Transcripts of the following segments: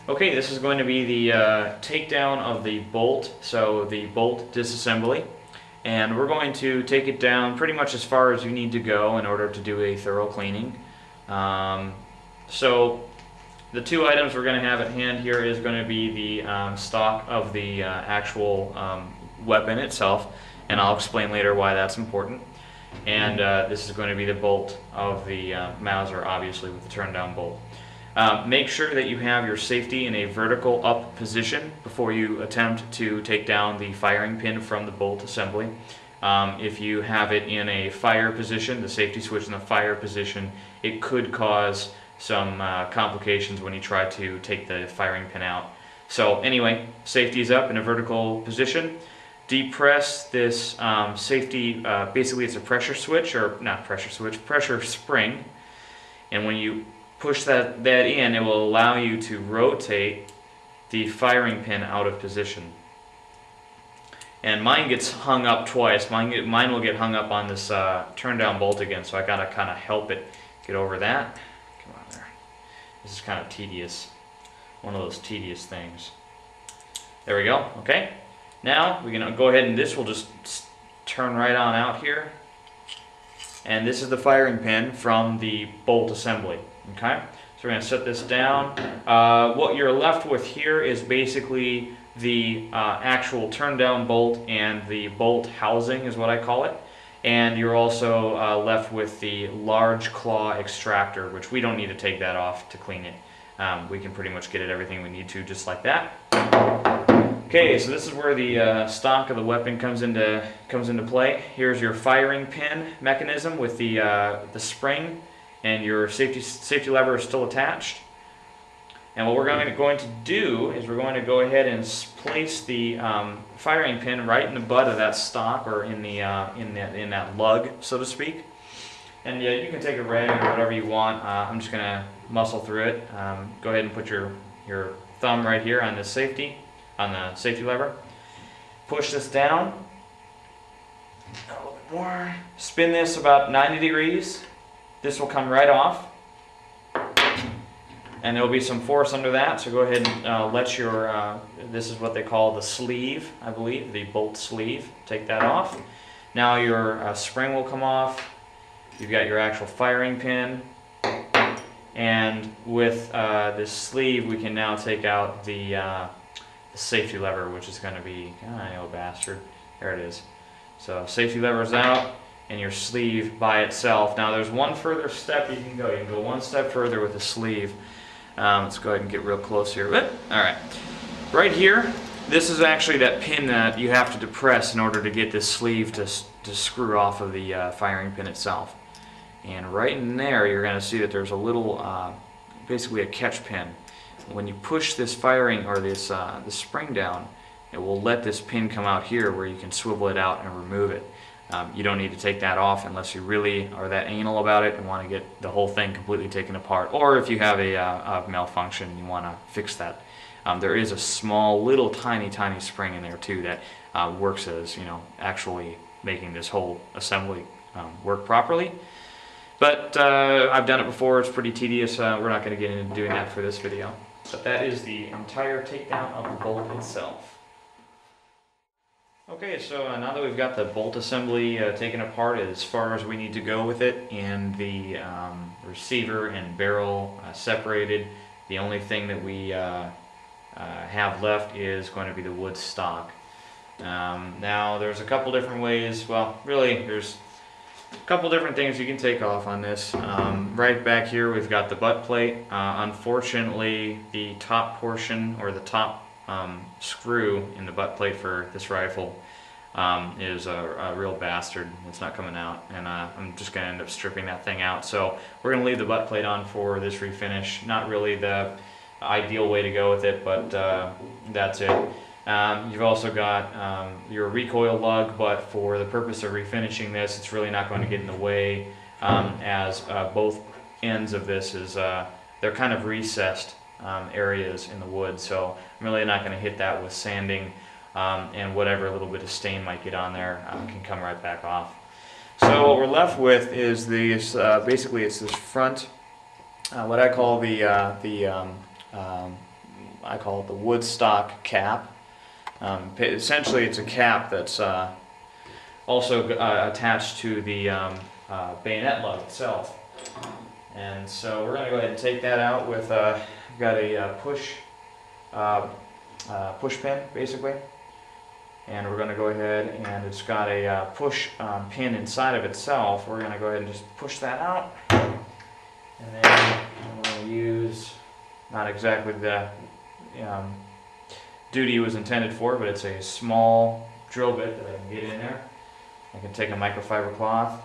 Okay, this is going to be the takedown of the bolt, so the bolt disassembly. And we're going to take it down pretty much as far as you need to go in order to do a thorough cleaning. So the two items we're going to have at hand here is going to be the stock of the actual weapon itself, and I'll explain later why that's important. And this is going to be the bolt of the Mauser, obviously, with the turn down bolt. Make sure that you have your safety in a vertical up position before you attempt to take down the firing pin from the bolt assembly. If you have it in a fire position, the safety switch in the fire position, it could cause some complications when you try to take the firing pin out. So anyway, safety is up in a vertical position. Depress this safety, basically it's a pressure switch, or not pressure switch, pressure spring. And when you push that in, it will allow you to rotate the firing pin out of position. And mine gets hung up twice. Mine will get hung up on this turn down bolt again, so I gotta kind of help it get over that. Come on there. This is kind of tedious. One of those tedious things. There we go. Okay. Now we're gonna go ahead and this will just turn right on out here. And this is the firing pin from the bolt assembly. Okay, so we're going to set this down. What you're left with here is basically the actual turn down bolt and the bolt housing is what I call it. And you're also left with the large claw extractor, which we don't need to take that off to clean it. We can pretty much get it everything we need to just like that. Okay, so this is where the stock of the weapon comes into play. Here's your firing pin mechanism with the spring, and your safety lever is still attached. And what we're going to do is we're going to go ahead and place the firing pin right in the butt of that stock, or in that lug, so to speak. And yeah, you can take a rag or whatever you want. I'm just going to muscle through it. Go ahead and put your thumb right here on the safety lever. Push this down. A little bit more. Spin this about 90 degrees. This will come right off, and there will be some force under that, so go ahead and let your, this is what they call the sleeve, I believe, the bolt sleeve. Take that off. Now your spring will come off. You've got your actual firing pin, and with this sleeve we can now take out the safety lever, which is going to be, oh bastard, there it is. So safety lever is out, and your sleeve by itself. Now there's one further step you can go. You can go one step further with the sleeve. Let's go ahead and get real close here. Alright. Right here, this is actually that pin that you have to depress in order to get this sleeve to screw off of the firing pin itself. And right in there you're going to see that there's a little, basically a catch pin. When you push this firing, or this spring down, it will let this pin come out here where you can swivel it out and remove it. You don't need to take that off unless you really are that anal about it and want to get the whole thing completely taken apart, or if you have a malfunction and you want to fix that. There is a small, little, tiny spring in there too that works as, actually making this whole assembly work properly. But I've done it before. It's pretty tedious. We're not going to get into doing that for this video. But that is the entire takedown of the bolt itself. Okay, so now that we've got the bolt assembly taken apart as far as we need to go with it, and the receiver and barrel separated, the only thing that we have left is going to be the wood stock. Now there's a couple different ways, well really there's a couple different things you can take off on this. Right back here we've got the butt plate. Unfortunately the top portion, or the top screw in the butt plate for this rifle is a real bastard. It's not coming out, and I'm just going to end up stripping that thing out. So we're going to leave the butt plate on for this refinish. Not really the ideal way to go with it, but that's it. You've also got your recoil lug, but for the purpose of refinishing this, it's really not going to get in the way, as both ends of this is they're kind of recessed areas in the wood, so I'm really not going to hit that with sanding, and whatever little bit of stain might get on there can come right back off. So what we're left with is this, basically it's this front, what I call the I call it the wood stock cap. Essentially, it's a cap that's also attached to the bayonet lug itself. And so we're going to go ahead and take that out with, we've got a push pin, basically. And we're going to go ahead, and it's got a push pin inside of itself. We're going to go ahead and just push that out. And then I'm going to use, not exactly the duty it was intended for, but it's a small drill bit that I can get in there. I can take a microfiber cloth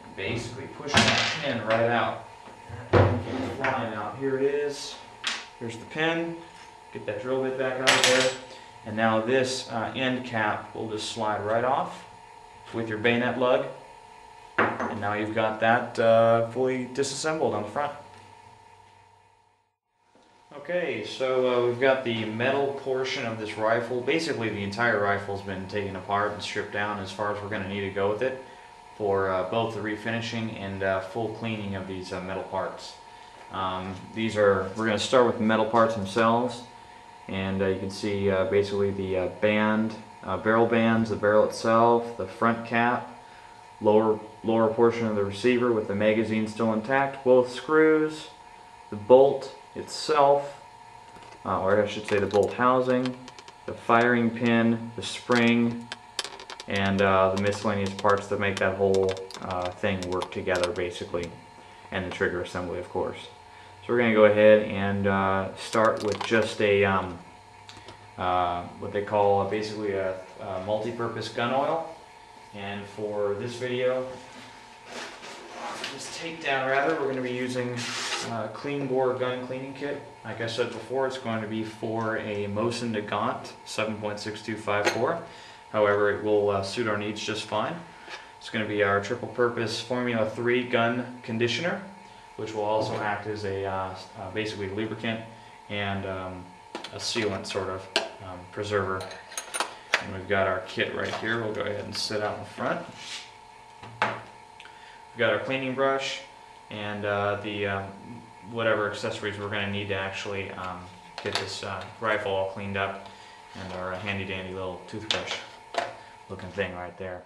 and basically push that pin right out. It's flying out. Here it is. Here's the pin. Get that drill bit back out of there. And now this end cap will just slide right off with your bayonet lug. And now you've got that fully disassembled on the front. Okay, so we've got the metal portion of this rifle. Basically the entire rifle's been taken apart and stripped down as far as we're going to need to go with it for both the refinishing and full cleaning of these metal parts. We're going to start with the metal parts themselves, and you can see basically the barrel bands, the barrel itself, the front cap, lower portion of the receiver with the magazine still intact, both screws, the bolt itself, or I should say the bolt housing, the firing pin, the spring, and the miscellaneous parts that make that whole thing work together basically, and the trigger assembly, of course. So we're going to go ahead and start with just a what they call basically a multi-purpose gun oil. And for this video, this takedown rather, we're going to be using Clean Bore gun cleaning kit. Like I said before, it's going to be for a Mauser Gaunt 7.6254. However, it will suit our needs just fine. It's going to be our triple purpose Formula 3 gun conditioner, which will also act as a basically lubricant and a sealant sort of preserver. And we've got our kit right here. We'll go ahead and sit out in front. We've got our cleaning brush and the whatever accessories we're going to need to actually get this rifle all cleaned up, and our handy dandy little toothbrush looking thing right there.